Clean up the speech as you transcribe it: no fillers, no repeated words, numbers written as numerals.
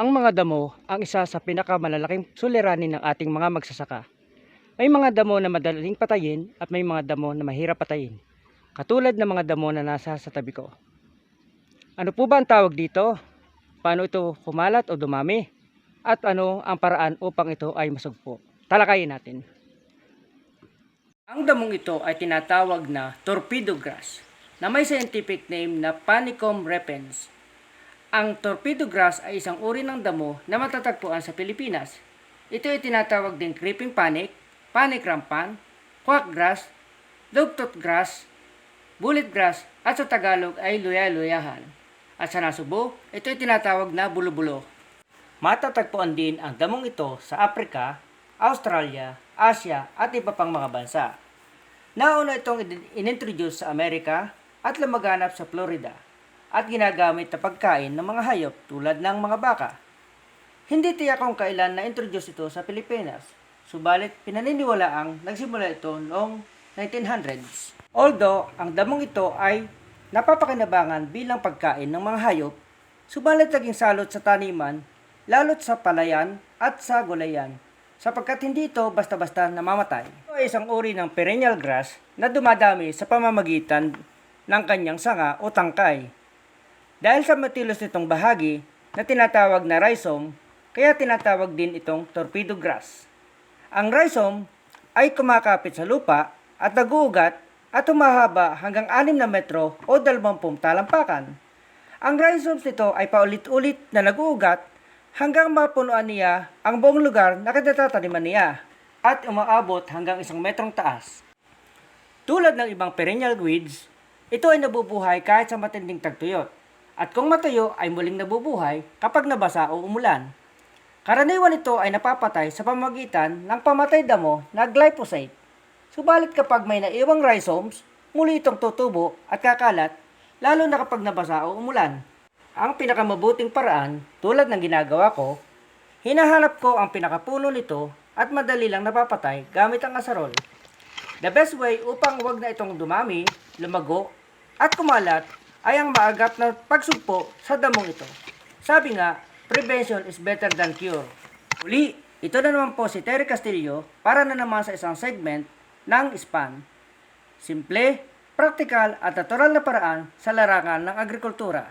Ang mga damo ang isa sa pinakamalalaking suliranin ng ating mga magsasaka. May mga damo na madaling patayin at may mga damo na mahirap patayin. Katulad ng mga damo na nasa sa tabi ko. Ano po ba ang tawag dito? Paano ito kumalat o dumami? At ano ang paraan upang ito ay masugpo? Talakayin natin. Ang damong ito ay tinatawag na torpedo grass na may scientific name na Panicum repens. Ang torpedo grass ay isang uri ng damo na matatagpuan sa Pilipinas. Ito ay tinatawag din creeping panic, panic rampant, quack grass, dogtooth grass, bullet grass at sa Tagalog ay luya-luyahan. At sa Nasubo, ito ay tinatawag na bulo-bulo. Matatagpuan din ang damong ito sa Africa, Australia, Asia at iba pang mga bansa. Nauna itong inintroduce sa Amerika at lumaganap sa Florida at ginagamit na pagkain ng mga hayop tulad ng mga baka. Hindi tiyak kung kailan na-introduce ito sa Pilipinas, subalit pinaniniwalaang nagsimula ito noong 1900s. Although ang damong ito ay napapakinabangan bilang pagkain ng mga hayop, subalit naging salot sa taniman, lalo't sa palayan at sa gulayan, sapagkat hindi ito basta-basta namamatay. Ito ay isang uri ng perennial grass na dumadami sa pamamagitan ng kanyang sanga o tangkay. Dahil sa matilos nitong bahagi na tinatawag na rhizome, kaya tinatawag din itong torpedo grass. Ang rhizome ay kumakapit sa lupa at naguugat at humahaba hanggang 6 na metro o 20 talampakan. Ang rhizomes nito ay paulit-ulit na naguugat hanggang mapunuan niya ang buong lugar na kinatataniman niya at umaabot hanggang 1 metrong taas. Tulad ng ibang perennial weeds, ito ay nabubuhay kahit sa matinding tagtuyot. At kung matuyo ay muling nabubuhay kapag nabasa o umulan. Karaniwan ito ay napapatay sa pamamagitan ng pamatay damo na glyphosate. Subalit kapag may naiwang rhizomes, muli itong tutubo at kakalat, lalo na kapag nabasa o umulan. Ang pinakamabuting paraan, tulad ng ginagawa ko, hinahanap ko ang pinakapuno nito at madali lang napapatay gamit ang asarol. The best way upang wag na itong dumami, lumago, at kumalat ay ang maagap na pagsugpo sa damong ito. Sabi nga, prevention is better than cure. Uli, ito na naman po si Terry Castillo para na naman sa isang segment ng SPAN. Simple, praktikal at natural na paraan sa larangan ng agrikultura.